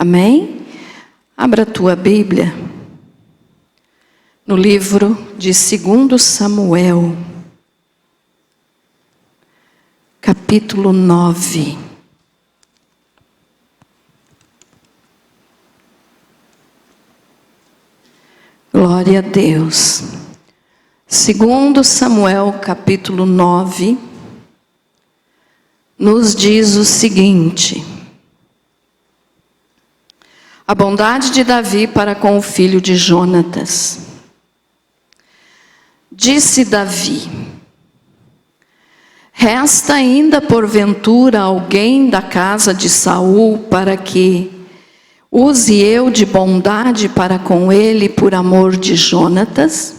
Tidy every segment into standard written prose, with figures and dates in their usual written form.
Amém? Abra a tua Bíblia no livro de 2 Samuel, capítulo 9. Glória a Deus. 2 Samuel, capítulo 9, nos diz o seguinte: a bondade de Davi para com o filho de Jonatas. Disse Davi: resta ainda porventura alguém da casa de Saul para que use eu de bondade para com ele por amor de Jonatas?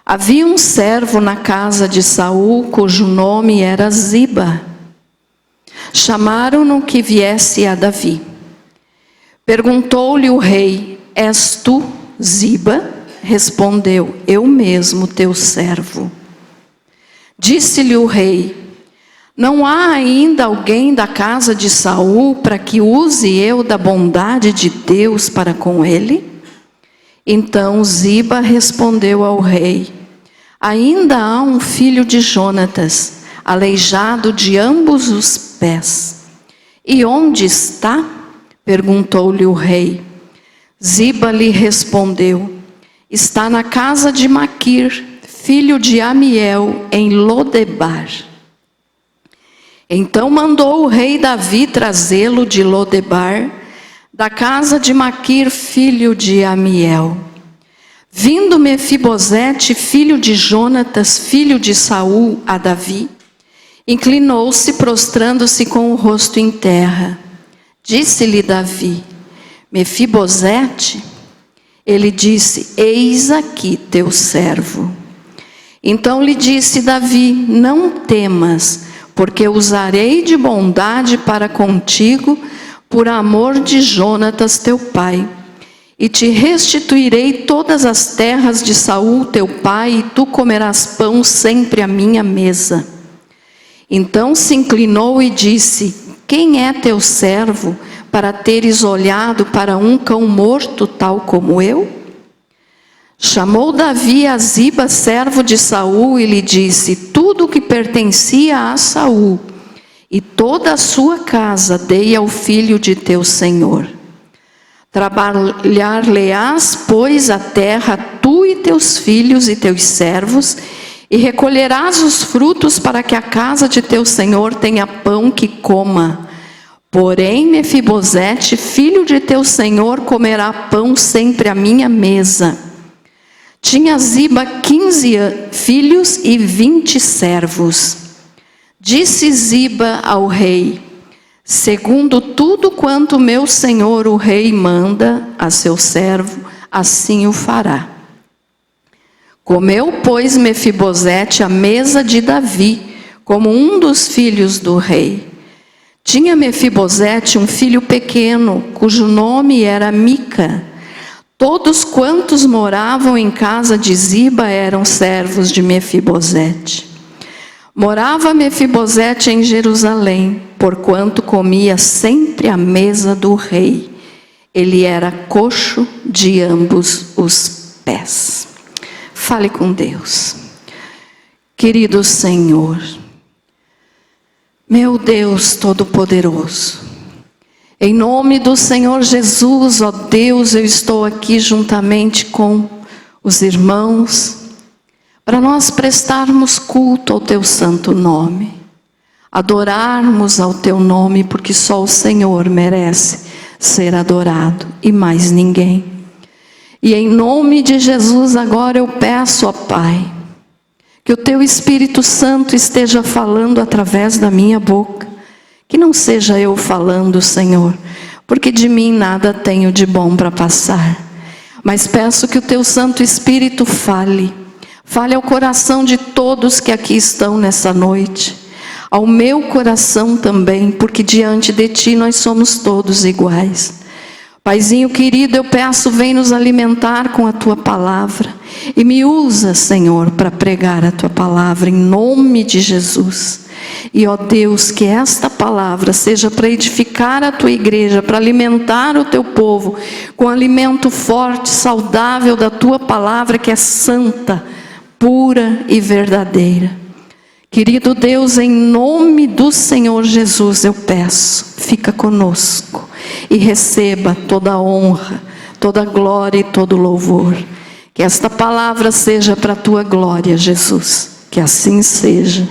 Havia um servo na casa de Saul, cujo nome era Ziba. Chamaram-no que viesse a Davi. Perguntou-lhe o rei: és tu, Ziba? Respondeu: eu mesmo, teu servo. Disse-lhe o rei: não há ainda alguém da casa de Saul para que use eu da bondade de Deus para com ele? Então Ziba respondeu ao rei: ainda há um filho de Jonatas, aleijado de ambos os pés. E onde está? Perguntou-lhe o rei. Ziba lhe respondeu: está na casa de Maquir, filho de Amiel, em Lodebar. Então mandou o rei Davi trazê-lo de Lodebar, da casa de Maquir, filho de Amiel. Vindo Mefibosete, filho de Jonatas, filho de Saul, a Davi, inclinou-se, prostrando-se com o rosto em terra. Disse-lhe Davi: Mefibosete? Ele disse: eis aqui teu servo. Então lhe disse Davi: não temas, porque usarei de bondade para contigo, por amor de Jonatas teu pai. E te restituirei todas as terras de Saul teu pai, e tu comerás pão sempre à minha mesa. Então se inclinou e disse: quem é teu servo, para teres olhado para um cão morto tal como eu? Chamou Davi a Ziba, servo de Saul, e lhe disse: tudo o que pertencia a Saul e toda a sua casa dei ao filho de teu senhor. Trabalhar-lhe-ás, pois, a terra, tu e teus filhos e teus servos, e recolherás os frutos para que a casa de teu senhor tenha pão que coma. Porém, Mefibosete, filho de teu senhor, comerá pão sempre à minha mesa. Tinha Ziba 15 filhos e 20 servos. Disse Ziba ao rei: segundo tudo quanto meu senhor o rei manda a seu servo, assim o fará. Comeu, pois, Mefibosete à mesa de Davi, como um dos filhos do rei. Tinha Mefibosete um filho pequeno, cujo nome era Mica. Todos quantos moravam em casa de Ziba eram servos de Mefibosete. Morava Mefibosete em Jerusalém, porquanto comia sempre à mesa do rei. Ele era coxo de ambos os pés. Fale com Deus. Querido Senhor, meu Deus Todo-Poderoso, em nome do Senhor Jesus, ó Deus, eu estou aqui juntamente com os irmãos, para nós prestarmos culto ao teu santo nome, adorarmos ao teu nome, porque só o Senhor merece ser adorado e mais ninguém. E em nome de Jesus agora eu peço, ó Pai, que o teu Espírito Santo esteja falando através da minha boca, que não seja eu falando, Senhor, porque de mim nada tenho de bom para passar, mas peço que o teu Santo Espírito fale ao coração de todos que aqui estão nessa noite, ao meu coração também, porque diante de ti nós somos todos iguais. Paizinho querido, eu peço, vem nos alimentar com a tua palavra e me usa, Senhor, para pregar a tua palavra em nome de Jesus. E, ó Deus, que esta palavra seja para edificar a tua igreja, para alimentar o teu povo, com alimento forte, saudável da tua palavra, que é santa, pura e verdadeira. Querido Deus, em nome do Senhor Jesus eu peço, fica conosco e receba toda a honra, toda a glória e todo o louvor. Que esta palavra seja para a tua glória, Jesus. Que assim seja,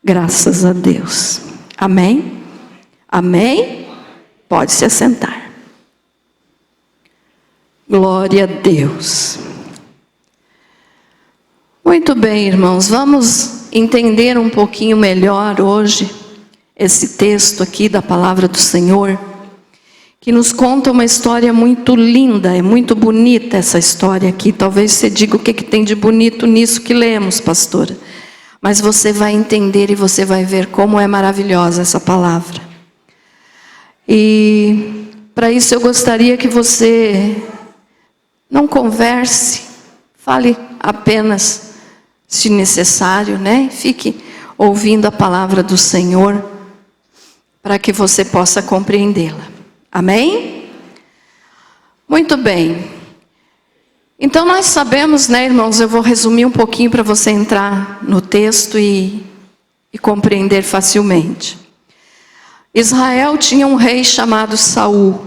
graças a Deus. Amém? Amém? Pode se assentar. Glória a Deus. Muito bem, irmãos, vamos entender um pouquinho melhor hoje esse texto aqui da palavra do Senhor, que nos conta uma história muito linda, é muito bonita essa história aqui. Talvez você diga o que tem de bonito nisso que lemos, pastora. Mas você vai entender e você vai ver como é maravilhosa essa palavra. E para isso eu gostaria que você não converse, fale apenas se necessário, né? Fique ouvindo a palavra do Senhor para que você possa compreendê-la. Amém? Muito bem. Então nós sabemos, né, irmãos, eu vou resumir um pouquinho para você entrar no texto e compreender facilmente. Israel tinha um rei chamado Saul.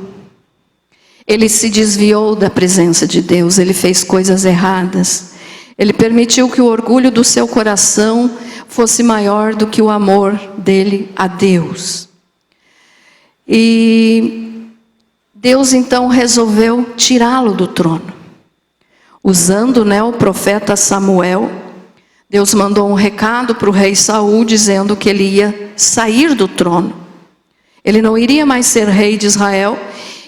Ele se desviou da presença de Deus, ele fez coisas erradas. Ele permitiu que o orgulho do seu coração fosse maior do que o amor dele a Deus. E Deus então resolveu tirá-lo do trono. Usando, né, o profeta Samuel, Deus mandou um recado para o rei Saul dizendo que ele ia sair do trono. Ele não iria mais ser rei de Israel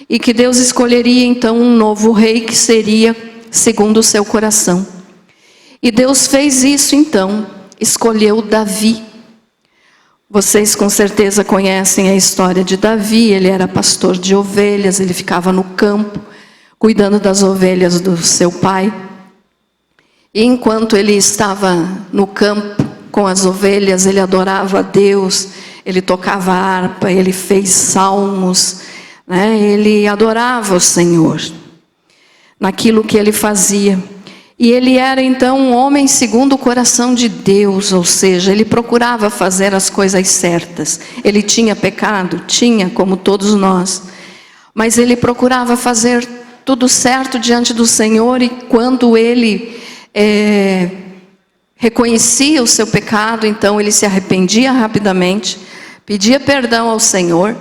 e que Deus escolheria então um novo rei que seria segundo o seu coração. E Deus fez isso então, escolheu Davi. Vocês com certeza conhecem a história de Davi. Ele era pastor de ovelhas, ele ficava no campo, cuidando das ovelhas do seu pai. E enquanto ele estava no campo com as ovelhas, ele adorava a Deus, ele tocava harpa, ele fez salmos, né? Ele adorava o Senhor naquilo que ele fazia. E ele era então um homem segundo o coração de Deus, ou seja, ele procurava fazer as coisas certas. Ele tinha pecado? Tinha, como todos nós. Mas ele procurava fazer tudo certo diante do Senhor, e quando ele reconhecia o seu pecado, então ele se arrependia rapidamente, pedia perdão ao Senhor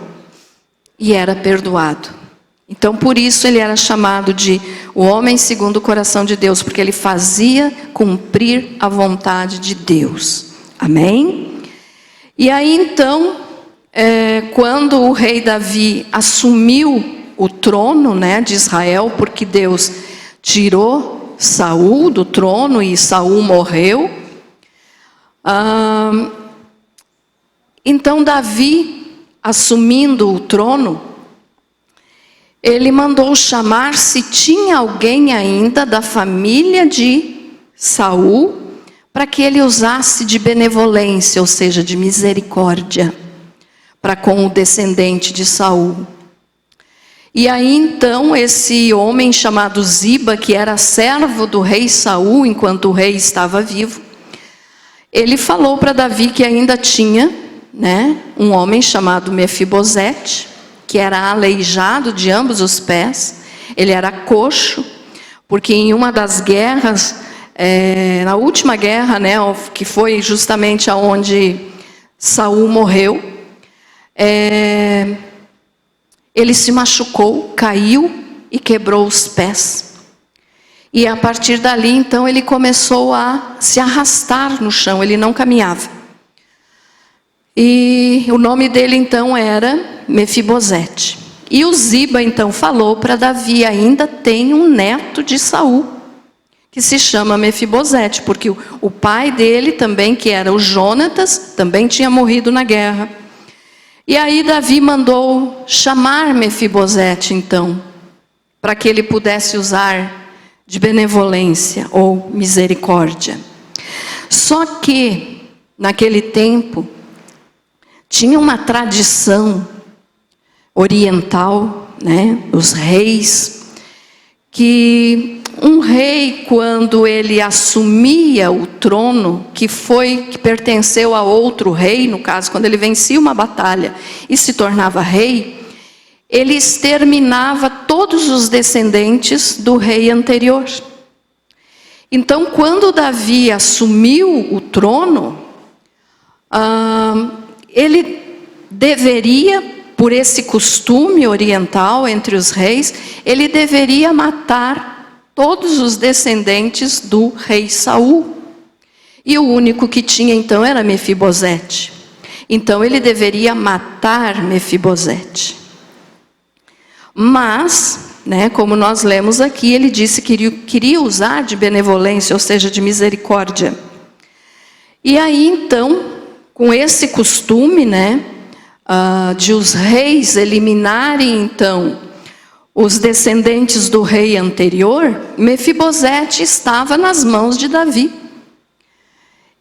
e era perdoado. Então por isso ele era chamado de o homem segundo o coração de Deus, porque ele fazia cumprir a vontade de Deus. Amém? E aí então, quando o rei Davi assumiu o trono, né, de Israel, porque Deus tirou Saul do trono e Saul morreu, então Davi, assumindo o trono, ele mandou chamar se tinha alguém ainda da família de Saul, para que ele usasse de benevolência, ou seja, de misericórdia, para com o descendente de Saul. E aí então esse homem chamado Ziba, que era servo do rei Saul enquanto o rei estava vivo, ele falou para Davi que ainda tinha, né, um homem chamado Mefibosete, que era aleijado de ambos os pés. Ele era coxo, porque em uma das guerras, na última guerra, né, que foi justamente aonde Saul morreu, ele se machucou, caiu e quebrou os pés. E a partir dali, então, ele começou a se arrastar no chão, ele não caminhava. E o nome dele, então, era Mefibosete. E o Ziba, então, falou para Davi, ainda tem um neto de Saul, que se chama Mefibosete, porque o pai dele também, que era o Jonatas, também tinha morrido na guerra. E aí Davi mandou chamar Mefibosete, então, para que ele pudesse usar de benevolência ou misericórdia. Só que, naquele tempo, Tinha uma tradição oriental, né, os reis, que um rei, quando ele assumia o trono, que pertenceu a outro rei, no caso, quando ele vencia uma batalha e se tornava rei, ele exterminava todos os descendentes do rei anterior. Então, quando Davi assumiu o trono, ele deveria, por esse costume oriental entre os reis, ele deveria matar todos os descendentes do rei Saul. E o único que tinha então era Mefibosete. Então ele deveria matar Mefibosete. Mas, né, como nós lemos aqui, ele disse que queria usar de benevolência, ou seja, de misericórdia. E aí então, com esse costume, né, de os reis eliminarem então os descendentes do rei anterior, Mefibosete estava nas mãos de Davi.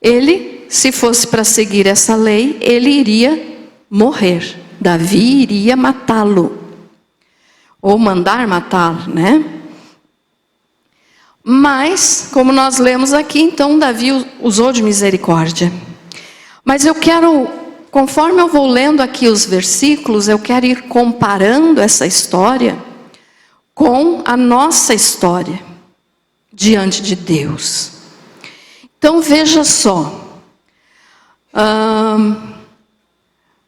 Ele, se fosse para seguir essa lei, ele iria morrer. Davi iria matá-lo. Ou mandar matá-lo, né? Mas, como nós lemos aqui, então Davi usou de misericórdia. Mas eu quero, conforme eu vou lendo aqui os versículos, eu quero ir comparando essa história com a nossa história diante de Deus. Então veja só,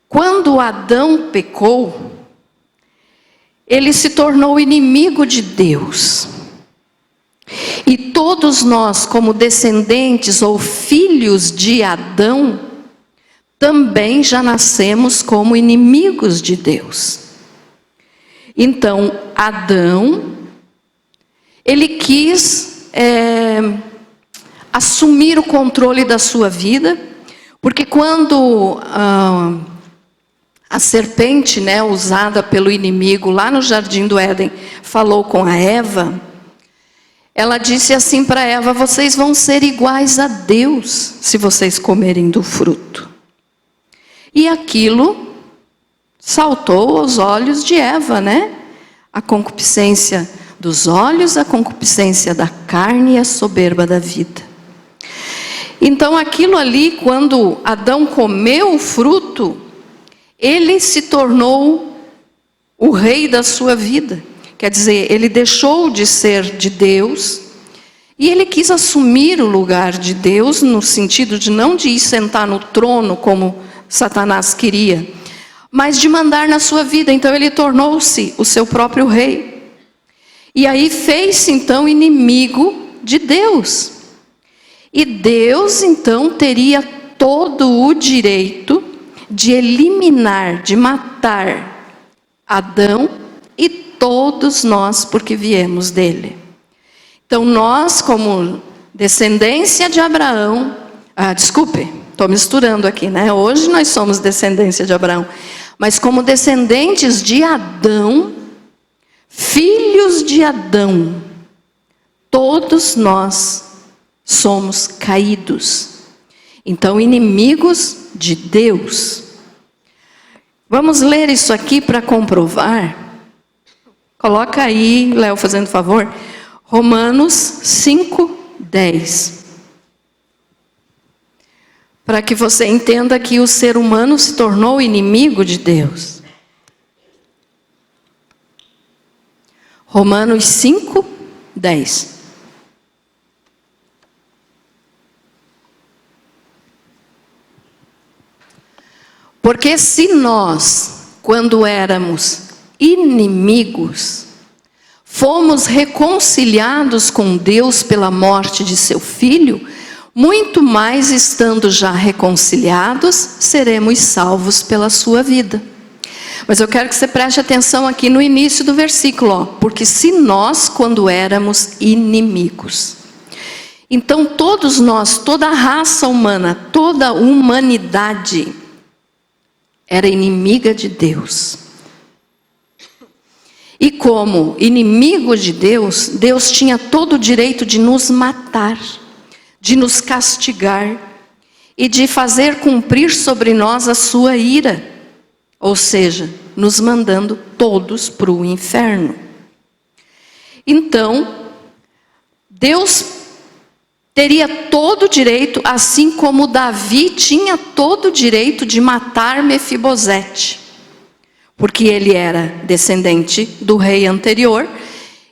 quando Adão pecou, ele se tornou inimigo de Deus. E todos nós, como descendentes ou filhos de Adão, também já nascemos como inimigos de Deus. Então, Adão, ele quis assumir o controle da sua vida, porque quando a serpente, né, usada pelo inimigo lá no Jardim do Éden, falou com a Eva, ela disse assim para Eva: vocês vão ser iguais a Deus se vocês comerem do fruto. E aquilo saltou aos olhos de Eva, né? A concupiscência dos olhos, a concupiscência da carne e a soberba da vida. Então aquilo ali, quando Adão comeu o fruto, ele se tornou o rei da sua vida. Quer dizer, ele deixou de ser de Deus e ele quis assumir o lugar de Deus, no sentido de não de ir sentar no trono como Satanás queria, mas de mandar na sua vida. Então ele tornou-se o seu próprio rei. E aí fez-se então inimigo de Deus. E Deus então teria todo o direito de eliminar, de matar Adão e todos nós, porque viemos dele. Então nós, como descendência de Abraão, estou misturando aqui, né? Hoje nós somos descendência de Abraão, mas como descendentes de Adão, filhos de Adão, todos nós somos caídos. Então, inimigos de Deus. Vamos ler isso aqui para comprovar. Coloca aí, Léo, fazendo favor, Romanos 5:10. Para que você entenda que o ser humano se tornou inimigo de Deus. Romanos 5:10. Porque se nós, quando éramos inimigos, fomos reconciliados com Deus pela morte de seu Filho, muito mais estando já reconciliados, seremos salvos pela sua vida. Mas eu quero que você preste atenção aqui no início do versículo, ó, porque se nós, quando éramos inimigos. Então todos nós, toda a raça humana, toda a humanidade era inimiga de Deus. E como inimigo de Deus, Deus tinha todo o direito de nos matar, de nos castigar e de fazer cumprir sobre nós a sua ira, ou seja, nos mandando todos para o inferno. Então, Deus teria todo o direito, assim como Davi tinha todo o direito de matar Mefibosete, porque ele era descendente do rei anterior.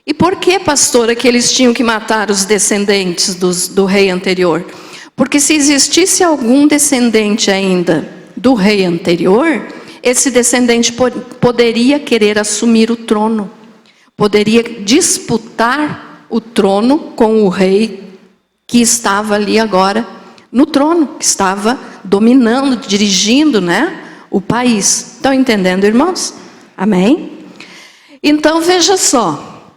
E por que, pastora, que eles tinham que matar os descendentes do rei anterior? Porque se existisse algum descendente ainda do rei anterior, esse descendente poderia querer assumir o trono, poderia disputar o trono com o rei que estava ali agora no trono, que estava dominando, dirigindo, o país. Estão entendendo, irmãos? Amém? Então veja só,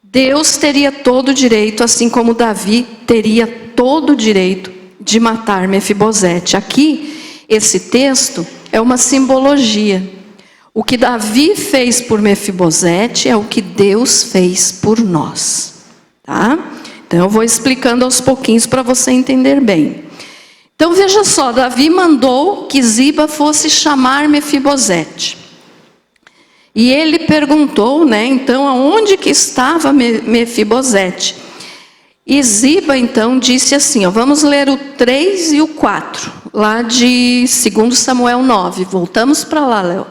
Deus teria todo o direito, assim como Davi teria todo o direito de matar Mefibosete. Aqui, esse texto é uma simbologia. O que Davi fez por Mefibosete é o que Deus fez por nós. Tá? Então eu vou explicando aos pouquinhos para você entender bem. Então veja só, Davi mandou que Ziba fosse chamar Mefibosete. E ele perguntou, então, aonde que estava Mefibosete? E Ziba, então, disse assim, vamos ler o 3 e o 4, lá de 2 Samuel 9. Voltamos para lá, Léo.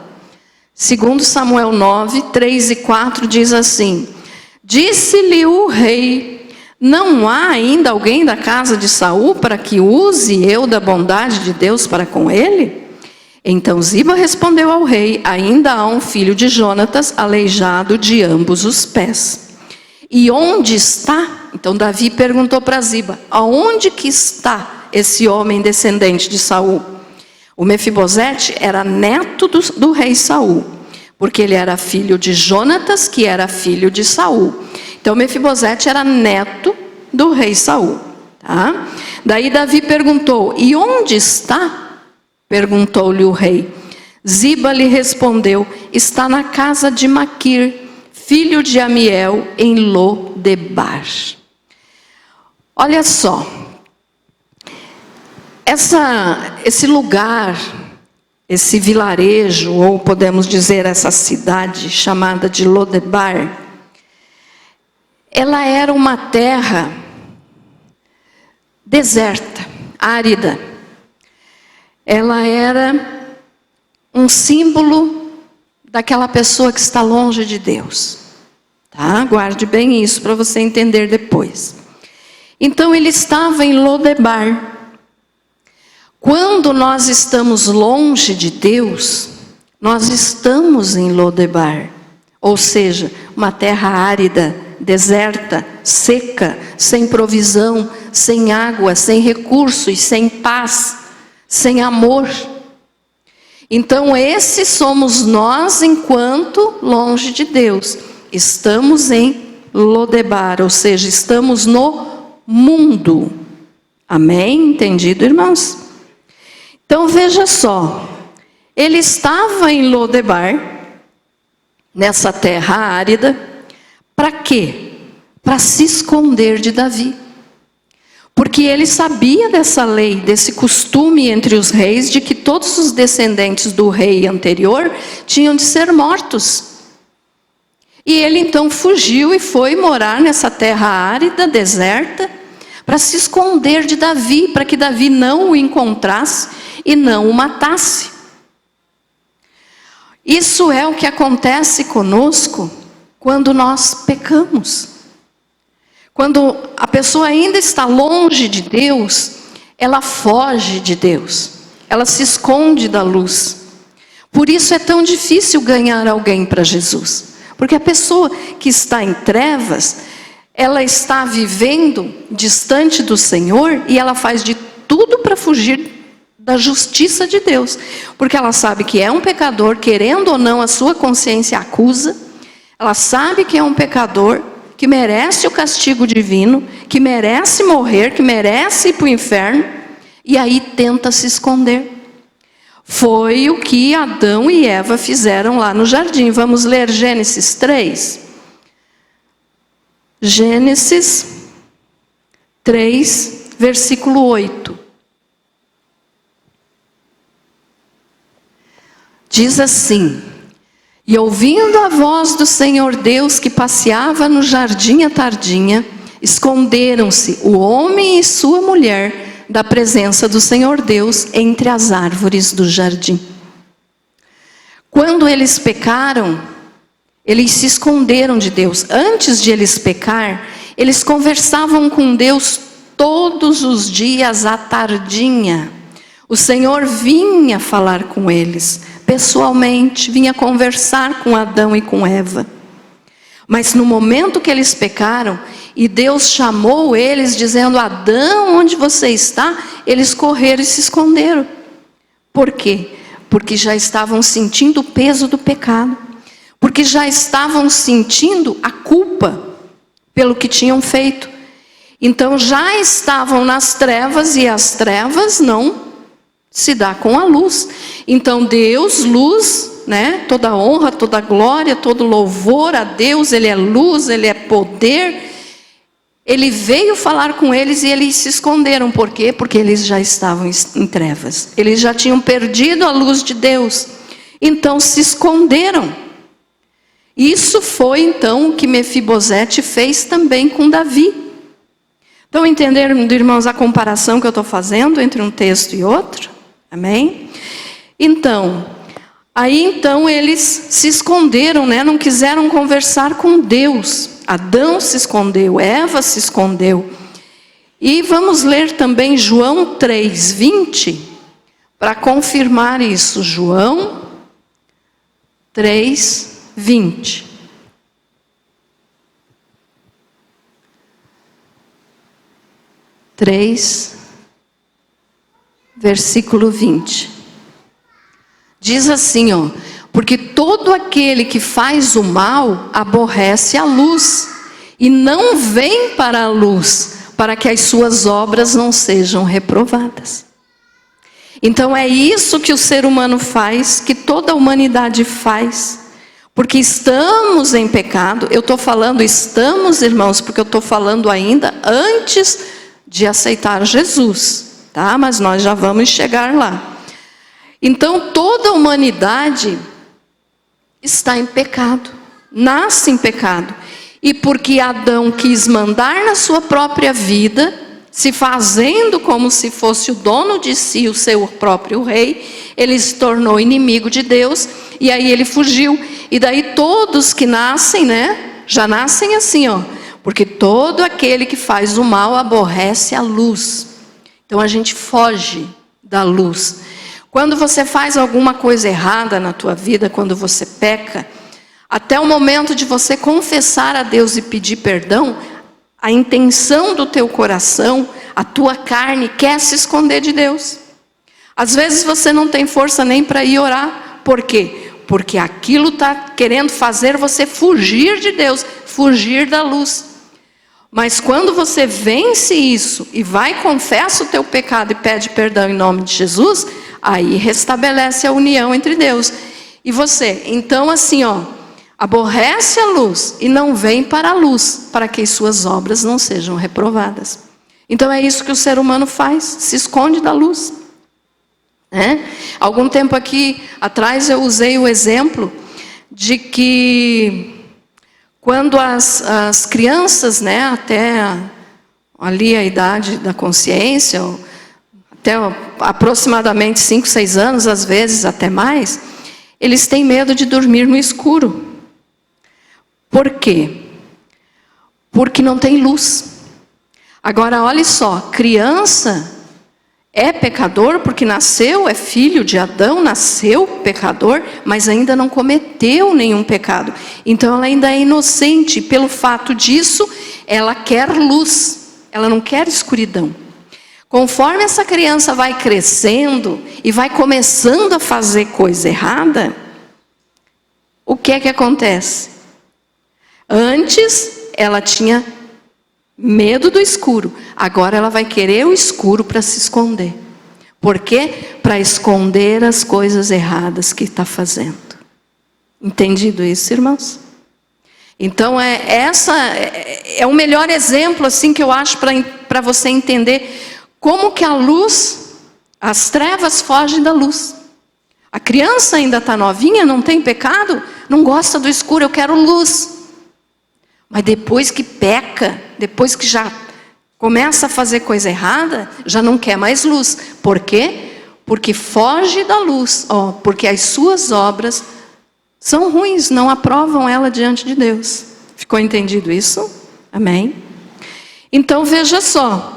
2 Samuel 9, 3 e 4 diz assim: disse-lhe o rei, não há ainda alguém da casa de Saul para que use eu da bondade de Deus para com ele? Então Ziba respondeu ao rei, ainda há um filho de Jonatas, aleijado de ambos os pés. E onde está? Então Davi perguntou para Ziba, aonde que está esse homem descendente de Saul? O Mefibosete era neto do rei Saul, porque ele era filho de Jonatas, que era filho de Saul. Então Mefibosete era neto do rei Saul. Tá? Daí Davi perguntou, e onde está? Perguntou-lhe o rei. Ziba lhe respondeu, está na casa de Maquir, filho de Amiel, em Lodebar. Olha só, esse lugar, esse vilarejo, ou podemos dizer essa cidade chamada de Lodebar, ela era uma terra deserta, árida. Ela era um símbolo daquela pessoa que está longe de Deus. Tá? Guarde bem isso para você entender depois. Então ele estava em Lodebar. Quando nós estamos longe de Deus, nós estamos em Lodebar. Ou seja, uma terra árida, deserta, seca, sem provisão, sem água, sem recursos, sem paz, sem amor. Então esses somos nós enquanto longe de Deus. Estamos em Lodebar, ou seja, estamos no mundo. Amém? Entendido, irmãos? Então veja só, ele estava em Lodebar, nessa terra árida, para quê? Para se esconder de Davi. Porque ele sabia dessa lei, desse costume entre os reis, de que todos os descendentes do rei anterior tinham de ser mortos. E ele então fugiu e foi morar nessa terra árida, deserta, para se esconder de Davi, para que Davi não o encontrasse e não o matasse. Isso é o que acontece conosco quando nós pecamos. Quando a pessoa ainda está longe de Deus, ela foge de Deus, ela se esconde da luz. Por isso é tão difícil ganhar alguém para Jesus, porque a pessoa que está em trevas, ela está vivendo distante do Senhor e ela faz de tudo para fugir da justiça de Deus, porque ela sabe que é um pecador, querendo ou não, a sua consciência acusa, ela sabe que é um pecador, que merece o castigo divino, que merece morrer, que merece ir para o inferno, e aí tenta se esconder. Foi o que Adão e Eva fizeram lá no jardim. Vamos ler Gênesis 3. Gênesis 3, versículo 8. diz assim: e ouvindo a voz do Senhor Deus que passeava no jardim à tardinha, esconderam-se o homem e sua mulher da presença do Senhor Deus entre as árvores do jardim. Quando eles pecaram, eles se esconderam de Deus. Antes de eles pecar, eles conversavam com Deus todos os dias à tardinha. O Senhor vinha falar com eles pessoalmente, vinha conversar com Adão e com Eva. Mas no momento que eles pecaram, e Deus chamou eles dizendo: Adão, onde você está? Eles correram e se esconderam. Por quê? Porque já estavam sentindo o peso do pecado. Porque já estavam sentindo a culpa pelo que tinham feito. Então já estavam nas trevas, e as trevas não se dá com a luz. Então Deus, luz, né? Toda honra, toda glória, todo louvor a Deus. Ele é luz, Ele é poder. Ele veio falar com eles e eles se esconderam. Por quê? Porque eles já estavam em trevas. Eles já tinham perdido a luz de Deus. Então se esconderam. Isso foi então o que Mefibosete fez também com Davi. Estão entendendo, irmãos, a comparação que eu estou fazendo entre um texto e outro? Amém? Então, eles se esconderam, né? Não quiseram conversar com Deus. Adão se escondeu, Eva se escondeu. E vamos ler também João 3:20, para confirmar isso. João 3:20. Versículo 20. Diz assim, ó: porque todo aquele que faz o mal aborrece a luz, e não vem para a luz, para que as suas obras não sejam reprovadas. Então é isso que o ser humano faz, que toda a humanidade faz, porque estamos em pecado. Eu estou falando estamos, irmãos, porque eu estou falando ainda antes de aceitar Jesus, tá? Mas nós já vamos chegar lá. Então toda a humanidade está em pecado, nasce em pecado. E porque Adão quis mandar na sua própria vida, se fazendo como se fosse o dono de si, o seu próprio rei, ele se tornou inimigo de Deus, e aí ele fugiu. E daí todos que nascem, né, já nascem assim, ó, porque todo aquele que faz o mal aborrece a luz. Então a gente foge da luz. Quando você faz alguma coisa errada na tua vida, quando você peca, até o momento de você confessar a Deus e pedir perdão, a intenção do teu coração, a tua carne quer se esconder de Deus. Às vezes você não tem força nem para ir orar. Por quê? Porque aquilo está querendo fazer você fugir de Deus, fugir da luz. Mas quando você vence isso e vai, confessa o teu pecado e pede perdão em nome de Jesus, aí restabelece a união entre Deus e você. Então assim, ó, aborrece a luz e não vem para a luz, para que as suas obras não sejam reprovadas. Então é isso que o ser humano faz, se esconde da luz. Algum tempo aqui atrás eu usei o exemplo de que quando as crianças, né, até ali a idade da consciência, até aproximadamente 5, 6 anos, às vezes até mais, eles têm medo de dormir no escuro. Por quê? Porque não tem luz. Agora, olha só, criança é pecador porque nasceu, é filho de Adão, nasceu pecador, mas ainda não cometeu nenhum pecado. Então ela ainda é inocente. Pelo fato disso, ela quer luz, ela não quer escuridão. Conforme essa criança vai crescendo e vai começando a fazer coisa errada, o que é que acontece? Antes ela tinha medo do escuro, agora ela vai querer o escuro para se esconder. Por quê? Para esconder as coisas erradas que está fazendo. Entendido isso, irmãos? Então é o melhor exemplo assim que eu acho para você entender como que a luz, as trevas fogem da luz. A criança ainda está novinha, não tem pecado, não gosta do escuro, eu quero luz. Mas depois que peca, depois que já começa a fazer coisa errada, já não quer mais luz. Por quê? Porque foge da luz, porque as suas obras são ruins, não aprovam ela diante de Deus. Ficou entendido isso? Amém? Então veja só.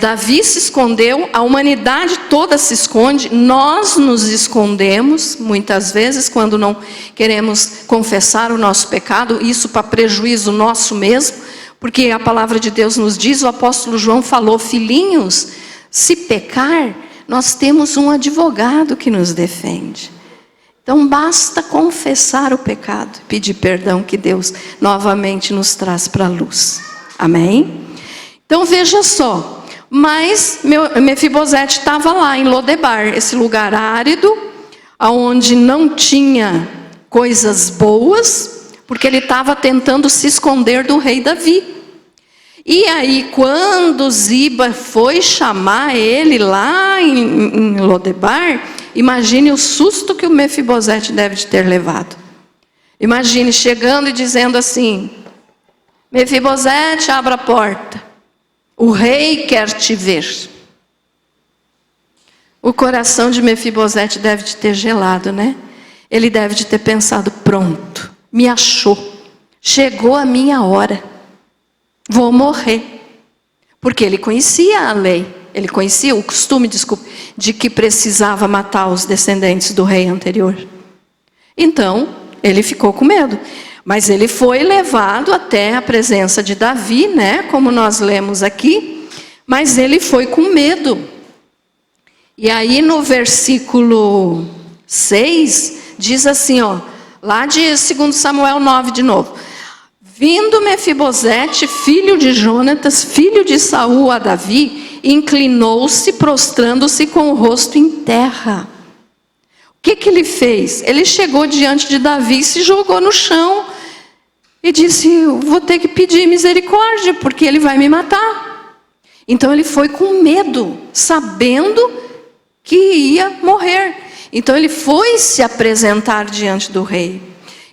Davi se escondeu, a humanidade toda se esconde, nós nos escondemos, muitas vezes, quando não queremos confessar o nosso pecado, isso para prejuízo nosso mesmo, porque a palavra de Deus nos diz, o apóstolo João falou, filhinhos, se pecar, nós temos um advogado que nos defende. Então basta confessar o pecado, pedir perdão que Deus novamente nos traz para a luz. Amém? Então veja só, mas Mefibosete estava lá em Lodebar, esse lugar árido, onde não tinha coisas boas, porque ele estava tentando se esconder do rei Davi. E aí quando Ziba foi chamar ele lá em Lodebar, imagine o susto que o Mefibosete deve de ter levado. Imagine chegando e dizendo assim, Mefibosete, abra a porta. O rei quer te ver. O coração de Mefibosete deve de ter gelado, né? Ele deve de ter pensado, pronto, me achou. Chegou a minha hora. Vou morrer. Porque ele conhecia a lei. Ele conhecia o costume, de que precisava matar os descendentes do rei anterior. Então, ele ficou com medo. Mas ele foi levado até a presença de Davi, né? Como nós lemos aqui. Mas ele foi com medo. E aí no versículo 6, diz assim, lá de 2 Samuel 9 de novo. Vindo Mefibosete, filho de Jonatas, filho de Saul a Davi, inclinou-se, prostrando-se com o rosto em terra. O que ele fez? Ele chegou diante de Davi e se jogou no chão e disse, vou ter que pedir misericórdia, porque ele vai me matar. Então ele foi com medo, sabendo que ia morrer. Então ele foi se apresentar diante do rei.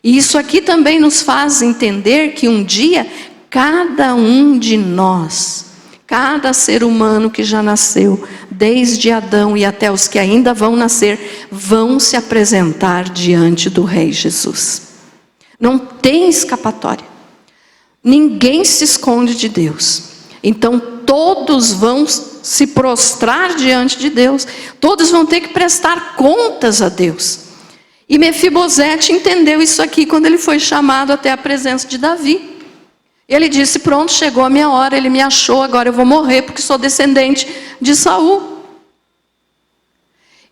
E isso aqui também nos faz entender que um dia, cada um de nós, cada ser humano que já nasceu, desde Adão e até os que ainda vão nascer, vão se apresentar diante do Rei Jesus. Não tem escapatória. Ninguém se esconde de Deus. Então todos vão se prostrar diante de Deus. Todos vão ter que prestar contas a Deus. E Mefibosete entendeu isso aqui quando ele foi chamado até a presença de Davi. Ele disse, pronto, chegou a minha hora, ele me achou, agora eu vou morrer porque sou descendente de Saul.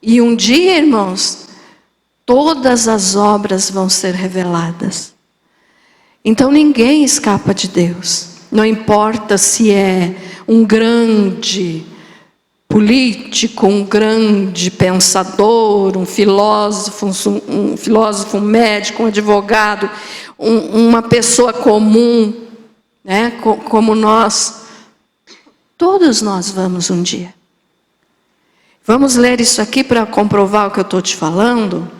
E um dia, irmãos, todas as obras vão ser reveladas. Então ninguém escapa de Deus. Não importa se é um grande político, um grande pensador, um filósofo, um médico, um advogado, uma pessoa comum, né, como nós. Todos nós vamos um dia. Vamos ler isso aqui para comprovar o que eu estou te falando.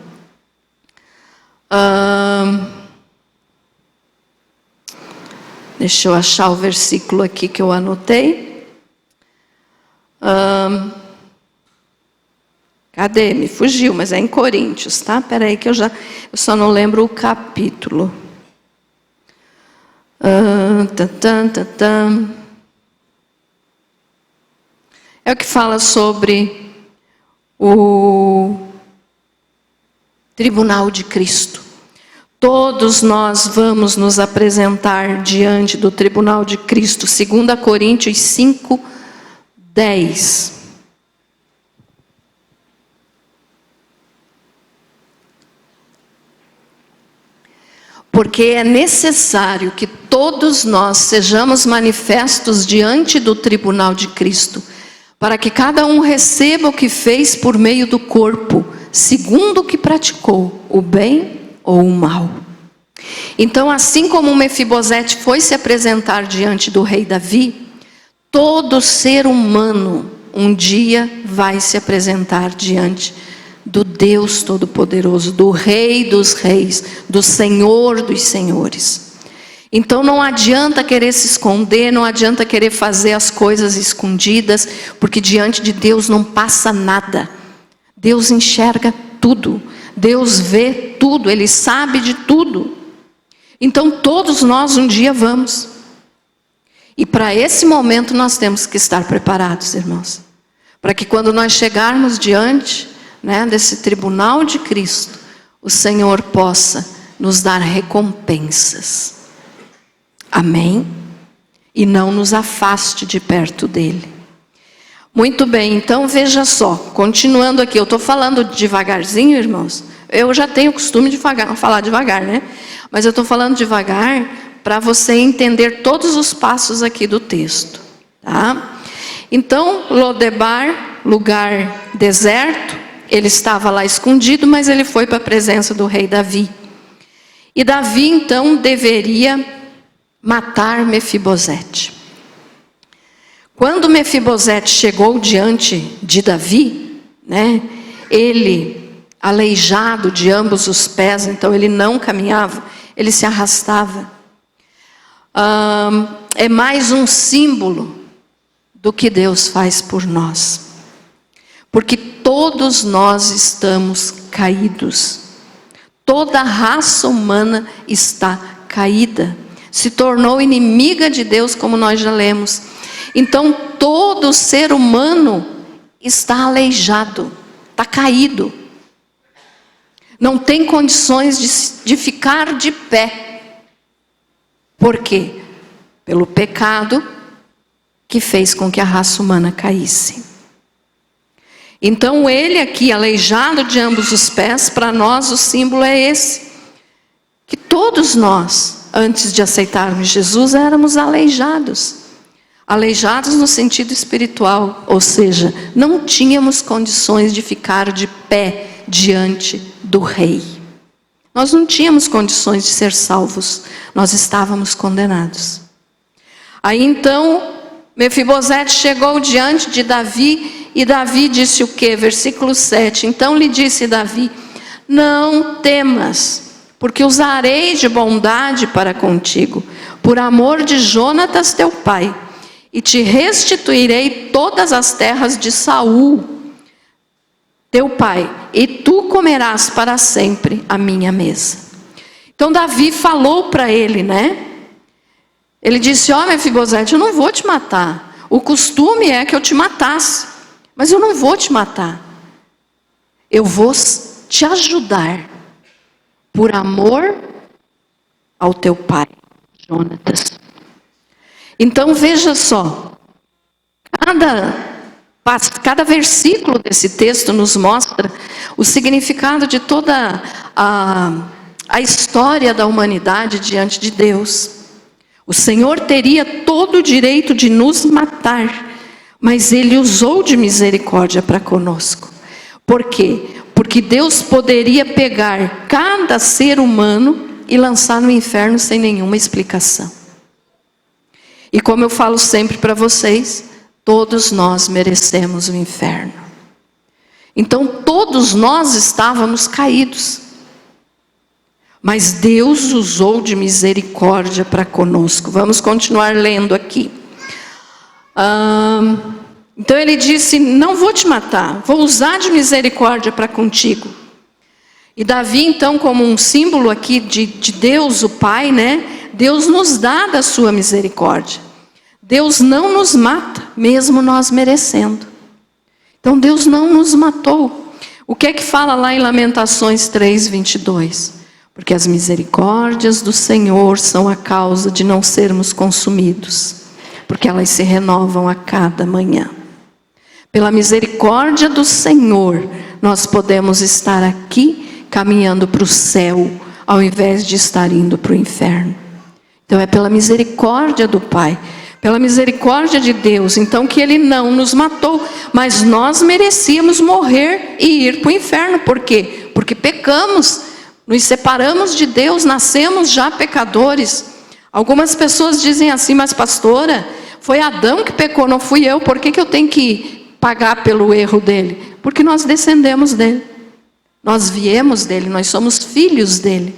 Deixa eu achar o versículo aqui que eu anotei. Cadê? Me fugiu, mas é em Coríntios, tá? Espera aí que eu só não lembro o capítulo. É o que fala sobre o tribunal de Cristo. Todos nós vamos nos apresentar diante do tribunal de Cristo. 2 Coríntios 5, 10. Porque é necessário que todos nós sejamos manifestos diante do tribunal de Cristo, para que cada um receba o que fez por meio do corpo, segundo o que praticou, o bem ou o mal. Então, assim como Mefibosete foi se apresentar diante do rei Davi, todo ser humano um dia vai se apresentar diante do Deus Todo-Poderoso, do Rei dos Reis, do Senhor dos Senhores. Então não adianta querer se esconder, não adianta querer fazer as coisas escondidas, porque diante de Deus não passa nada. Deus enxerga tudo, Deus vê tudo, Ele sabe de tudo. Então todos nós um dia vamos. E para esse momento nós temos que estar preparados, irmãos. Para que quando nós chegarmos diante, desse tribunal de Cristo, o Senhor possa nos dar recompensas. Amém? E não nos afaste de perto dele. Muito bem, então veja só, continuando aqui, eu estou falando devagarzinho, irmãos. Eu já tenho o costume de falar devagar, né? Mas eu estou falando devagar para você entender todos os passos aqui do texto, tá? Então, Lodebar, lugar deserto, ele estava lá escondido, mas ele foi para a presença do rei Davi. E Davi, então, deveria matar Mefibosete. Quando Mefibosete chegou diante de Davi, ele, aleijado de ambos os pés, então ele não caminhava, ele se arrastava. É mais um símbolo do que Deus faz por nós. Porque todos nós estamos caídos. Toda a raça humana está caída. Se tornou inimiga de Deus, como nós já lemos. Então todo ser humano está aleijado, está caído. Não tem condições de ficar de pé. Por quê? Pelo pecado que fez com que a raça humana caísse. Então ele aqui, aleijado de ambos os pés, para nós o símbolo é esse. Que todos nós, antes de aceitarmos Jesus, éramos aleijados. Aleijados no sentido espiritual, ou seja, não tínhamos condições de ficar de pé diante do rei. Nós não tínhamos condições de ser salvos, nós estávamos condenados. Aí então, Mefibosete chegou diante de Davi, e Davi disse o quê? Versículo 7, então lhe disse Davi, não temas, porque usarei de bondade para contigo, por amor de Jonatas teu pai, e te restituirei todas as terras de Saul, teu pai, e tu comerás para sempre a minha mesa. Então Davi falou para ele, Ele disse, Mefibosete, eu não vou te matar. O costume é que eu te matasse, mas eu não vou te matar. Eu vou te ajudar, por amor ao teu pai, Jonatas. Então veja só, cada versículo desse texto nos mostra o significado de toda a história da humanidade diante de Deus. O Senhor teria todo o direito de nos matar, mas Ele usou de misericórdia para conosco. Por quê? Porque Deus poderia pegar cada ser humano e lançar no inferno sem nenhuma explicação. E como eu falo sempre para vocês, todos nós merecemos o inferno. Então todos nós estávamos caídos. Mas Deus usou de misericórdia para conosco. Vamos continuar lendo aqui. Então ele disse, não vou te matar, vou usar de misericórdia para contigo. E Davi então, como um símbolo aqui de Deus o Pai, Deus nos dá da sua misericórdia. Deus não nos mata, mesmo nós merecendo. Então Deus não nos matou. O que é que fala lá em Lamentações 3:22? Porque as misericórdias do Senhor são a causa de não sermos consumidos, porque elas se renovam a cada manhã. Pela misericórdia do Senhor, nós podemos estar aqui caminhando para o céu, ao invés de estar indo para o inferno. Então é pela misericórdia do Pai, pela misericórdia de Deus, então que Ele não nos matou, mas nós merecíamos morrer e ir para o inferno. Por quê? Porque pecamos, nos separamos de Deus, nascemos já pecadores. Algumas pessoas dizem assim, mas pastora, foi Adão que pecou, não fui eu, por que eu tenho que pagar pelo erro dele? Porque nós descendemos dele. Nós viemos dele, nós somos filhos dele.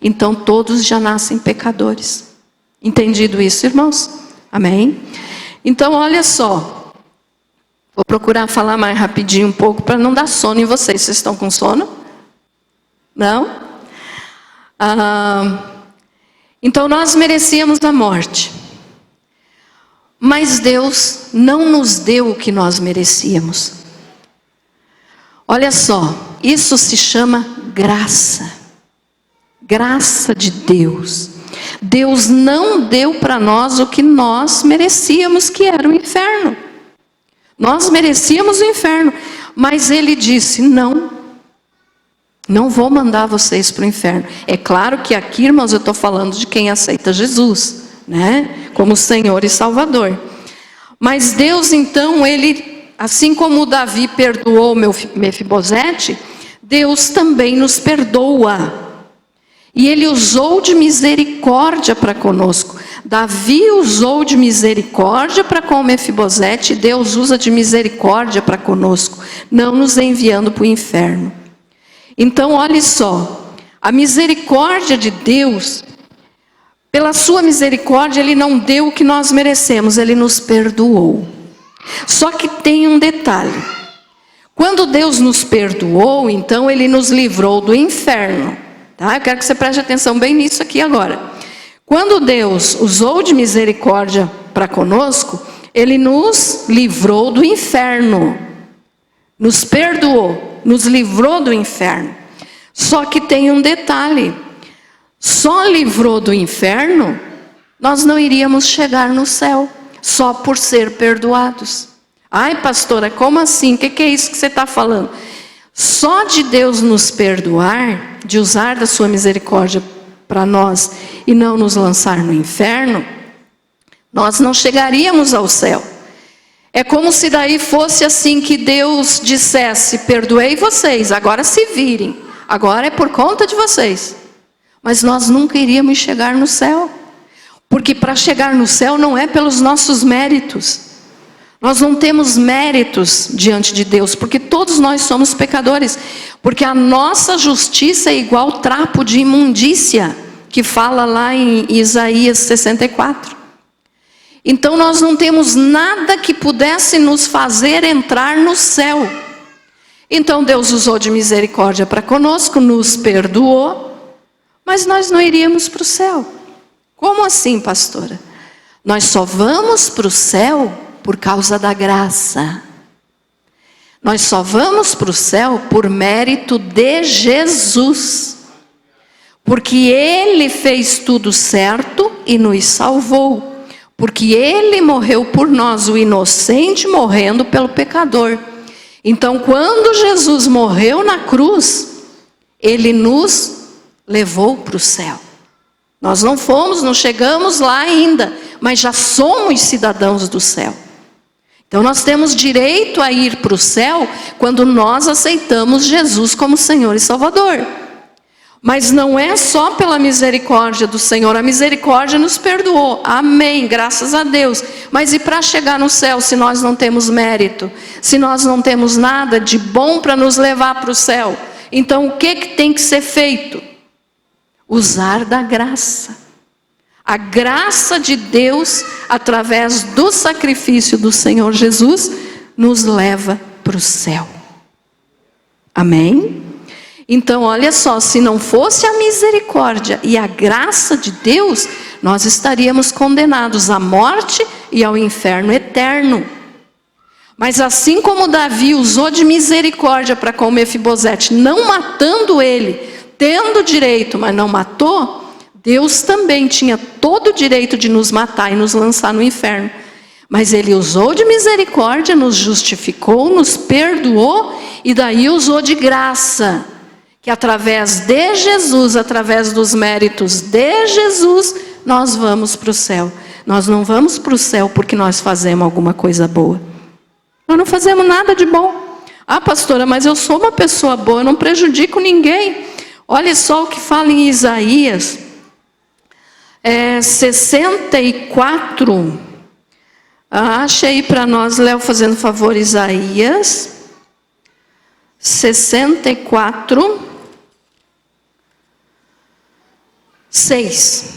Então todos já nascem pecadores. Entendido isso, irmãos? Amém? Então olha só. Vou procurar falar mais rapidinho um pouco para não dar sono em vocês. Vocês estão com sono? Não? Então nós merecíamos a morte. Mas Deus não nos deu o que nós merecíamos. Olha só, isso se chama graça. Graça de Deus. Deus não deu para nós o que nós merecíamos, que era o inferno. Nós merecíamos o inferno, mas Ele disse, não vou mandar vocês para o inferno. É claro que aqui, irmãos, eu estou falando de quem aceita Jesus, né? Como Senhor e Salvador. Mas Deus, então, Ele, assim como Davi perdoou Mefibosete, Deus também nos perdoa. E Ele usou de misericórdia para conosco. Davi usou de misericórdia para com Mefibosete, Deus usa de misericórdia para conosco, não nos enviando para o inferno. Então, olhe só, a misericórdia de Deus, pela sua misericórdia, Ele não deu o que nós merecemos, Ele nos perdoou. Só que tem um detalhe. Quando Deus nos perdoou, então Ele nos livrou do inferno. Tá? Eu quero que você preste atenção bem nisso aqui agora. Quando Deus usou de misericórdia para conosco, Ele nos livrou do inferno. Nos perdoou, nos livrou do inferno. Só que tem um detalhe. Só livrou do inferno, nós não iríamos chegar no céu, só por ser perdoados. Ai, pastora, como assim? O que é isso que você está falando? Só de Deus nos perdoar, de usar da sua misericórdia para nós e não nos lançar no inferno, nós não chegaríamos ao céu. É como se daí fosse assim que Deus dissesse, perdoei vocês, agora se virem, agora é por conta de vocês. Mas nós nunca iríamos chegar no céu, porque para chegar no céu não é pelos nossos méritos. Nós não temos méritos diante de Deus, porque todos nós somos pecadores. Porque a nossa justiça é igual trapo de imundícia, que fala lá em Isaías 64. Então nós não temos nada que pudesse nos fazer entrar no céu. Então Deus usou de misericórdia para conosco, nos perdoou, mas nós não iríamos para o céu. Como assim, pastora? Nós só vamos para o céu por causa da graça. Nós só vamos para o céu por mérito de Jesus. Porque Ele fez tudo certo e nos salvou. Porque Ele morreu por nós, o inocente morrendo pelo pecador. Então, quando Jesus morreu na cruz, Ele nos levou para o céu. Nós não fomos, não chegamos lá ainda, mas já somos cidadãos do céu. Então nós temos direito a ir para o céu quando nós aceitamos Jesus como Senhor e Salvador. Mas não é só pela misericórdia do Senhor, a misericórdia nos perdoou, amém, graças a Deus. Mas e para chegar no céu se nós não temos mérito? Se nós não temos nada de bom para nos levar para o céu? Então o que tem que ser feito? Usar da graça. A graça de Deus, através do sacrifício do Senhor Jesus, nos leva para o céu. Amém? Então, olha só, se não fosse a misericórdia e a graça de Deus, nós estaríamos condenados à morte e ao inferno eterno. Mas assim como Davi usou de misericórdia para com Mefibosete, não matando ele, tendo direito, mas não matou, Deus também tinha todo o direito de nos matar e nos lançar no inferno. Mas Ele usou de misericórdia, nos justificou, nos perdoou e daí usou de graça. Que através de Jesus, através dos méritos de Jesus, nós vamos para o céu. Nós não vamos para o céu porque nós fazemos alguma coisa boa. Nós não fazemos nada de bom. Ah, pastora, mas eu sou uma pessoa boa, eu não prejudico ninguém. Olha só o que fala em Isaías 64. Acha aí para nós, Léo, fazendo favor, Isaías 64, 6.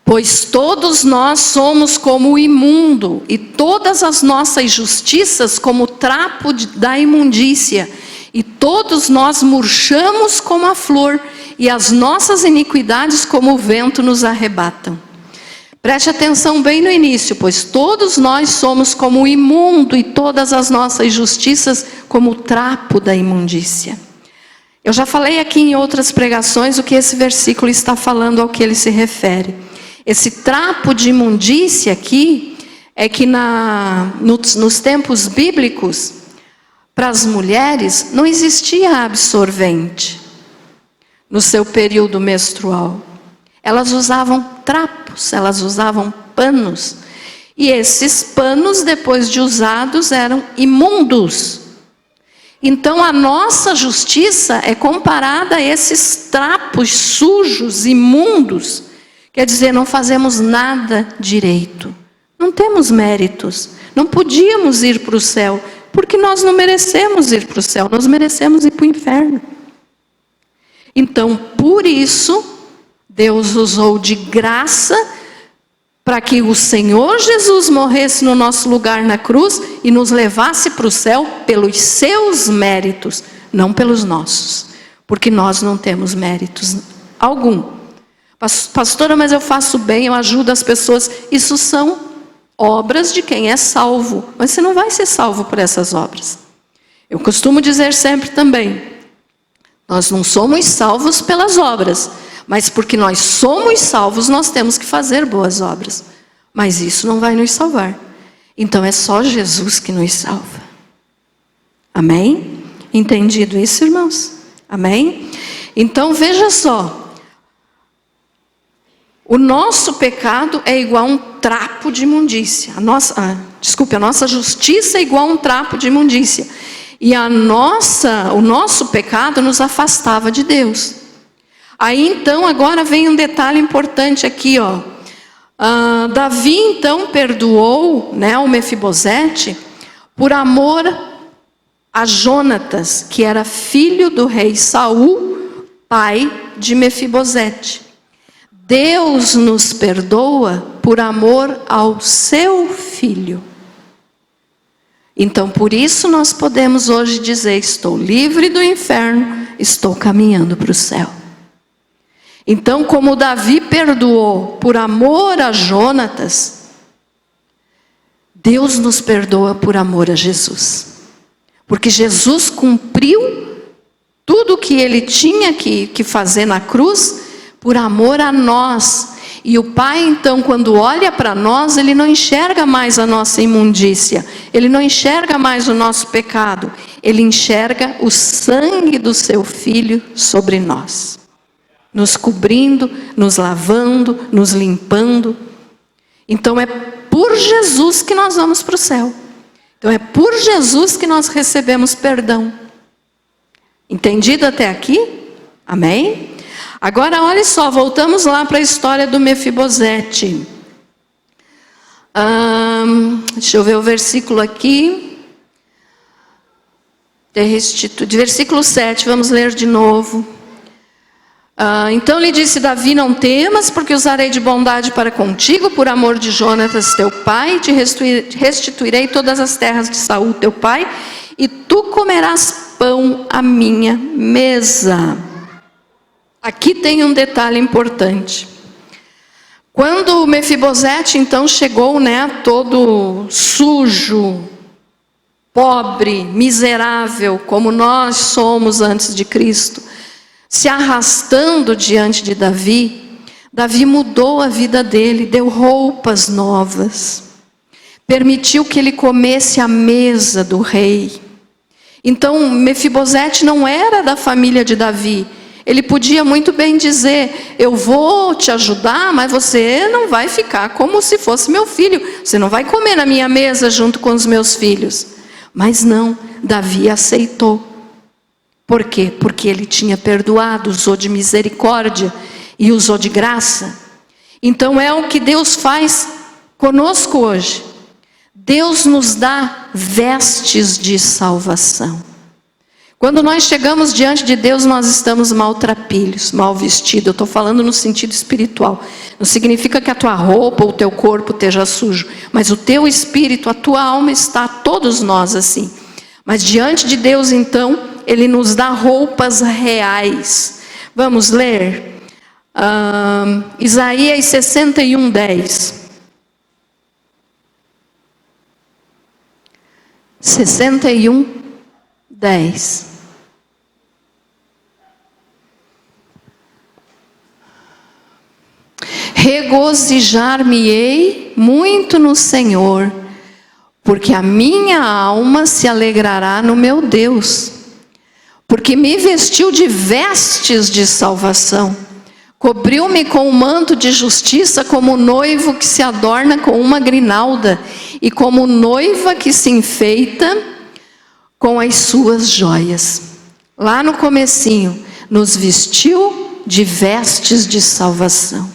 Pois todos nós somos como o imundo, e todas as nossas justiças como trapo da imundícia, e todos nós murchamos como a flor, e as nossas iniquidades como o vento nos arrebatam. Preste atenção bem no início, pois todos nós somos como o imundo, e todas as nossas justiças como o trapo da imundícia. Eu já falei aqui em outras pregações o que esse versículo está falando, ao que ele se refere. Esse trapo de imundícia aqui, é que nos tempos bíblicos, para as mulheres, não existia absorvente no seu período menstrual. Elas usavam trapos, elas usavam panos. E esses panos, depois de usados, eram imundos. Então a nossa justiça é comparada a esses trapos sujos, imundos. Quer dizer, não fazemos nada direito. Não temos méritos. Não podíamos ir para o céu, porque nós não merecemos ir para o céu, nós merecemos ir para o inferno. Então, por isso, Deus usou de graça para que o Senhor Jesus morresse no nosso lugar na cruz e nos levasse para o céu pelos seus méritos, não pelos nossos, porque nós não temos méritos algum. Pastora, mas eu faço bem, eu ajudo as pessoas. Isso são obras de quem é salvo, mas você não vai ser salvo por essas obras. Eu costumo dizer sempre também, nós não somos salvos pelas obras, mas porque nós somos salvos, nós temos que fazer boas obras. Mas isso não vai nos salvar. Então é só Jesus que nos salva. Amém? Entendido isso, irmãos? Amém? Então veja só. O nosso pecado é igual a um trapo de imundícia. A nossa justiça é igual a um trapo de imundícia. E o nosso pecado nos afastava de Deus. Aí então, agora vem um detalhe importante aqui, ó. Davi então perdoou, né, o Mefibosete por amor a Jonatas, que era filho do rei Saul, pai de Mefibosete. Deus nos perdoa por amor ao seu filho. Então, por isso nós podemos hoje dizer, estou livre do inferno, estou caminhando para o céu. Então, como Davi perdoou por amor a Jonatas, Deus nos perdoa por amor a Jesus. Porque Jesus cumpriu tudo o que ele tinha que fazer na cruz, por amor a nós. E o Pai, então, quando olha para nós, ele não enxerga mais a nossa imundícia, ele não enxerga mais o nosso pecado, ele enxerga o sangue do seu Filho sobre nós, nos cobrindo, nos lavando, nos limpando. Então é por Jesus que nós vamos para o céu. Então é por Jesus que nós recebemos perdão. Entendido até aqui? Amém? Agora, olha só, voltamos lá para a história do Mefibosete. Deixa eu ver o versículo aqui. De versículo 7, vamos ler de novo. Então lhe disse Davi, não temas, porque usarei de bondade para contigo, por amor de Jonatas teu pai, te restituirei todas as terras de Saul teu pai, e tu comerás pão à minha mesa. Aqui tem um detalhe importante. Quando o Mefibosete então chegou, né, todo sujo, pobre, miserável, como nós somos antes de Cristo, se arrastando diante de Davi, Davi mudou a vida dele, deu roupas novas, permitiu que ele comesse à mesa do rei. Então Mefibosete não era da família de Davi. Ele podia muito bem dizer, eu vou te ajudar, mas você não vai ficar como se fosse meu filho. Você não vai comer na minha mesa junto com os meus filhos. Mas não, Davi aceitou. Por quê? Porque ele tinha perdoado, usou de misericórdia e usou de graça. Então é o que Deus faz conosco hoje. Deus nos dá vestes de salvação. Quando nós chegamos diante de Deus, nós estamos maltrapilhos, mal vestidos. Eu estou falando no sentido espiritual. Não significa que a tua roupa ou o teu corpo esteja sujo, mas o teu espírito, a tua alma está, todos nós assim. Mas diante de Deus, então, Ele nos dá roupas reais. Vamos ler? Isaías 61:10. 61:10. Regozijar-me-ei muito no Senhor, porque a minha alma se alegrará no meu Deus, porque me vestiu de vestes de salvação, cobriu-me com um manto de justiça, como noivo que se adorna com uma grinalda, e como noiva que se enfeita com as suas joias. Lá no comecinho, nos vestiu de vestes de salvação.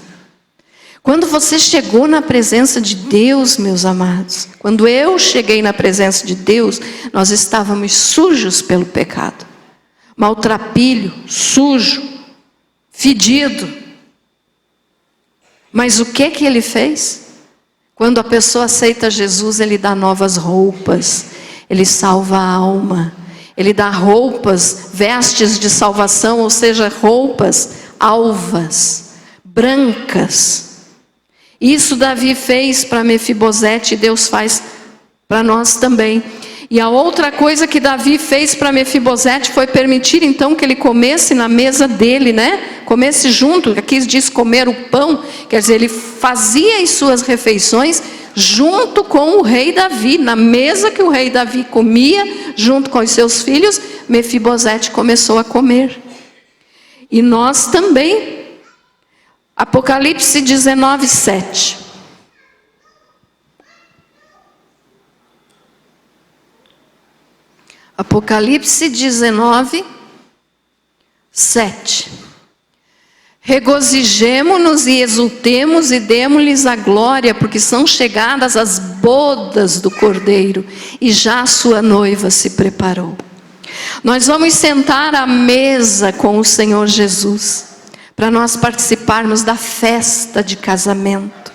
Quando você chegou na presença de Deus, meus amados, quando eu cheguei na presença de Deus, nós estávamos sujos pelo pecado. Maltrapilho, sujo, fedido. Mas o que Ele fez? Quando a pessoa aceita Jesus, Ele dá novas roupas, Ele salva a alma, Ele dá roupas, vestes de salvação, ou seja, roupas alvas, brancas. Isso Davi fez para Mefibosete e Deus faz para nós também. E a outra coisa que Davi fez para Mefibosete foi permitir então que ele comesse na mesa dele, né? Comesse junto, aqui diz comer o pão, quer dizer, ele fazia as suas refeições junto com o rei Davi. Na mesa que o rei Davi comia, junto com os seus filhos, Mefibosete começou a comer. E nós também. Apocalipse 19:7. Apocalipse 19:7. Regozijemo-nos e exultemos e demo-lhes a glória, porque são chegadas as bodas do Cordeiro, e já a sua noiva se preparou. Nós vamos sentar à mesa com o Senhor Jesus, para nós participarmos da festa de casamento.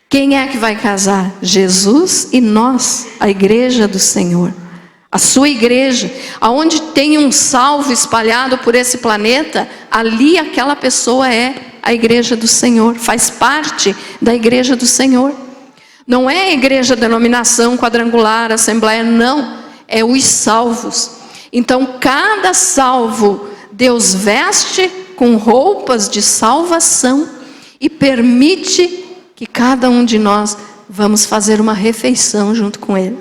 Quem é que vai casar? Jesus e nós, a igreja do Senhor. A sua igreja, aonde tem um salvo espalhado por esse planeta, ali aquela pessoa é a igreja do Senhor, faz parte da igreja do Senhor. Não é a igreja denominação quadrangular, assembleia, não, é os salvos. Então cada salvo Deus veste com roupas de salvação e permite que cada um de nós vamos fazer uma refeição junto com Ele.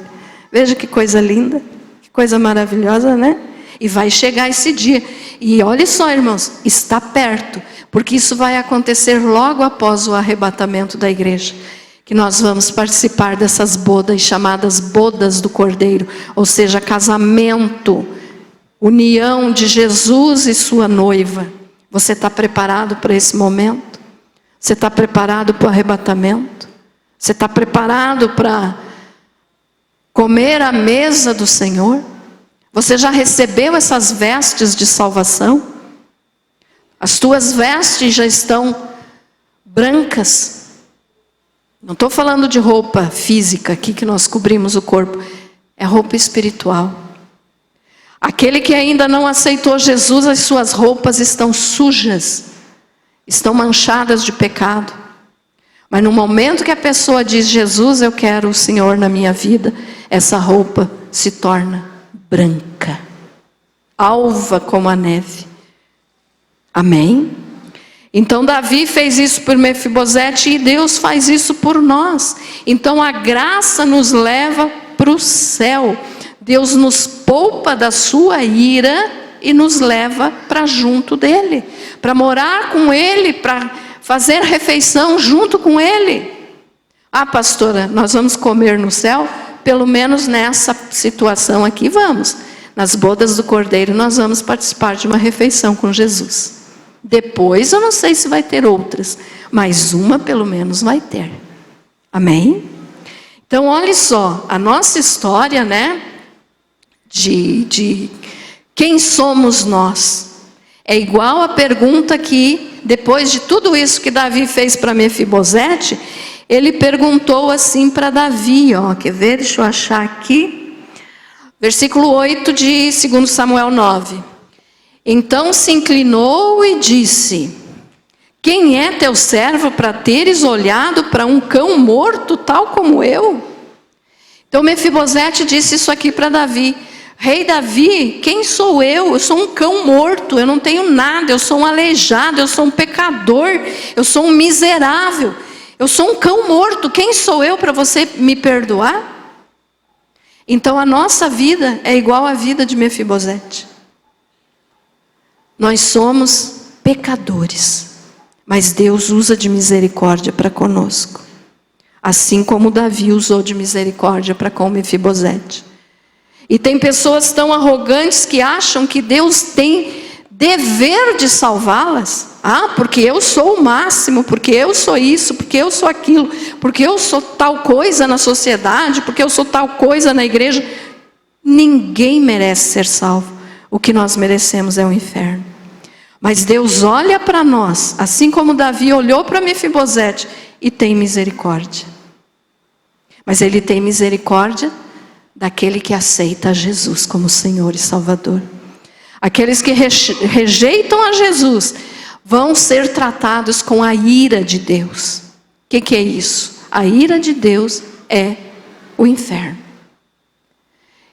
Veja que coisa linda, que coisa maravilhosa, né? E vai chegar esse dia. E olha só, irmãos, está perto, porque isso vai acontecer logo após o arrebatamento da igreja, que nós vamos participar dessas bodas chamadas bodas do Cordeiro, ou seja, casamento, união de Jesus e sua noiva. Você está preparado para esse momento? Você está preparado para o arrebatamento? Você está preparado para comer à mesa do Senhor? Você já recebeu essas vestes de salvação? As tuas vestes já estão brancas. Não estou falando de roupa física aqui que nós cobrimos o corpo. É roupa espiritual. Aquele que ainda não aceitou Jesus, as suas roupas estão sujas, estão manchadas de pecado. Mas no momento que a pessoa diz, Jesus, eu quero o Senhor na minha vida, essa roupa se torna branca, alva como a neve. Amém? Então Davi fez isso por Mefibosete e Deus faz isso por nós. Então a graça nos leva para o céu. Deus nos poupa da sua ira e nos leva para junto dele, para morar com ele, para fazer refeição junto com ele. Ah, pastora, nós vamos comer no céu? Pelo menos nessa situação aqui vamos. Nas bodas do Cordeiro nós vamos participar de uma refeição com Jesus. Depois eu não sei se vai ter outras, mas uma pelo menos vai ter. Amém? Então, olha só, a nossa história, né, de quem somos nós, é igual a pergunta que, depois de tudo isso que Davi fez para Mefibosete, ele perguntou assim para Davi, ó, quer ver? Deixa eu achar aqui, versículo 8 de 2 Samuel 9. Então se inclinou e disse: quem é teu servo para teres olhado para um cão morto tal como eu? Então Mefibosete disse isso aqui para Davi: rei Davi, quem sou eu? Eu sou um cão morto, eu não tenho nada, eu sou um aleijado, eu sou um pecador, eu sou um miserável, eu sou um cão morto, quem sou eu para você me perdoar? Então a nossa vida é igual à vida de Mefibosete. Nós somos pecadores, mas Deus usa de misericórdia para conosco, assim como Davi usou de misericórdia para com Mefibosete. E tem pessoas tão arrogantes que acham que Deus tem dever de salvá-las. Ah, porque eu sou o máximo, porque eu sou isso, porque eu sou aquilo, porque eu sou tal coisa na sociedade, porque eu sou tal coisa na igreja. Ninguém merece ser salvo. O que nós merecemos é o inferno. Mas Deus olha para nós, assim como Davi olhou para Mefibosete, e tem misericórdia. Mas Ele tem misericórdia daquele que aceita a Jesus como Senhor e Salvador. Aqueles que rejeitam a Jesus vão ser tratados com a ira de Deus. O que é isso? A ira de Deus é o inferno.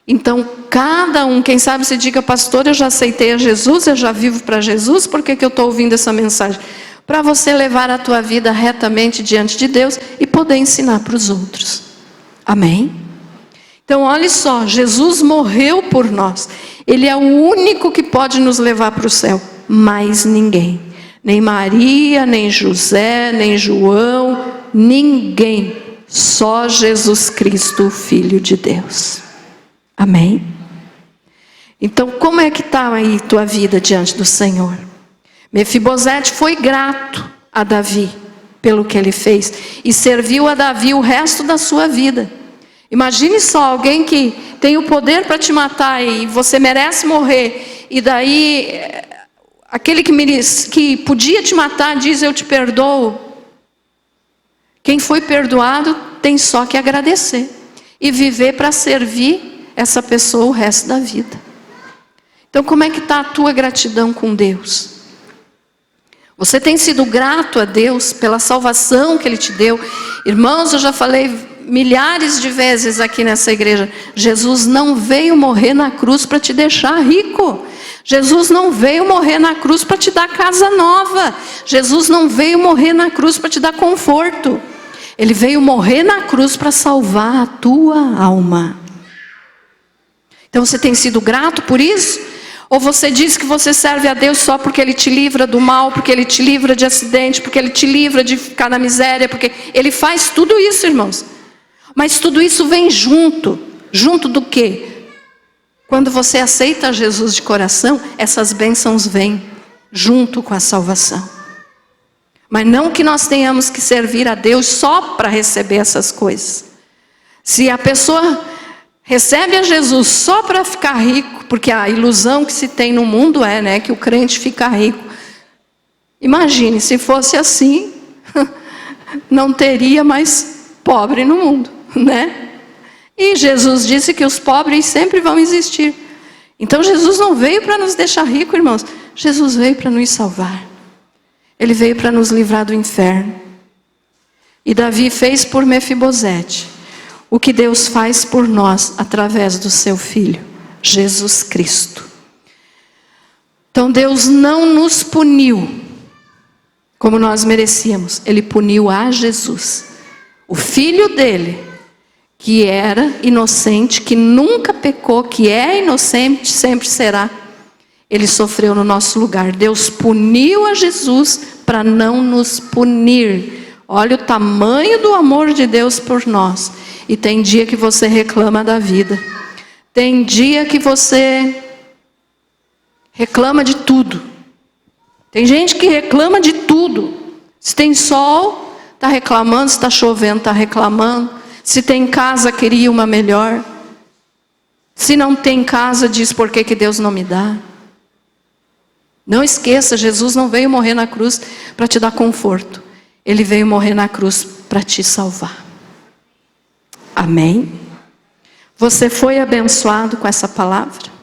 Então, cada um, quem sabe se diga: pastor, eu já aceitei a Jesus, eu já vivo para Jesus, por que eu estou ouvindo essa mensagem? Para você levar a tua vida retamente diante de Deus e poder ensinar para os outros. Amém? Então, olha só, Jesus morreu por nós. Ele é o único que pode nos levar para o céu. Mais ninguém. Nem Maria, nem José, nem João, ninguém. Só Jesus Cristo, o Filho de Deus. Amém? Então, como é que está aí tua vida diante do Senhor? Mefibosete foi grato a Davi pelo que ele fez e serviu a Davi o resto da sua vida. Imagine só, alguém que tem o poder para te matar e você merece morrer, e daí aquele que podia te matar diz: eu te perdoo. Quem foi perdoado tem só que agradecer e viver para servir essa pessoa o resto da vida. Então, como é que está a tua gratidão com Deus? Você tem sido grato a Deus pela salvação que Ele te deu? Irmãos, eu já falei milhares de vezes aqui nessa igreja: Jesus não veio morrer na cruz para te deixar rico. Jesus não veio morrer na cruz para te dar casa nova. Jesus não veio morrer na cruz para te dar conforto. Ele veio morrer na cruz para salvar a tua alma. Então você tem sido grato por isso? Ou você diz que você serve a Deus só porque Ele te livra do mal, porque Ele te livra de acidente, porque Ele te livra de ficar na miséria, porque Ele faz tudo isso, irmãos. Mas tudo isso vem junto. Junto do quê? Quando você aceita Jesus de coração, essas bênçãos vêm junto com a salvação. Mas não que nós tenhamos que servir a Deus só para receber essas coisas. Se a pessoa recebe a Jesus só para ficar rico, porque a ilusão que se tem no mundo é, né, que o crente fica rico. Imagine, se fosse assim, não teria mais pobre no mundo, né? E Jesus disse que os pobres sempre vão existir. Então Jesus não veio para nos deixar ricos, irmãos. Jesus veio para nos salvar. Ele veio para nos livrar do inferno. E Davi fez por Mefibosete o que Deus faz por nós através do seu Filho, Jesus Cristo. Então Deus não nos puniu como nós merecíamos. Ele puniu a Jesus, o Filho dele, que era inocente, que nunca pecou, que é inocente, sempre será. Ele sofreu no nosso lugar. Deus puniu a Jesus para não nos punir. Olha o tamanho do amor de Deus por nós. E tem dia que você reclama da vida. Tem dia que você reclama de tudo. Tem gente que reclama de tudo. Se tem sol, está reclamando. Se está chovendo, está reclamando. Se tem casa, queria uma melhor. Se não tem casa, diz: por que Deus não me dá? Não esqueça, Jesus não veio morrer na cruz para te dar conforto. Ele veio morrer na cruz para te salvar. Amém? Você foi abençoado com essa palavra?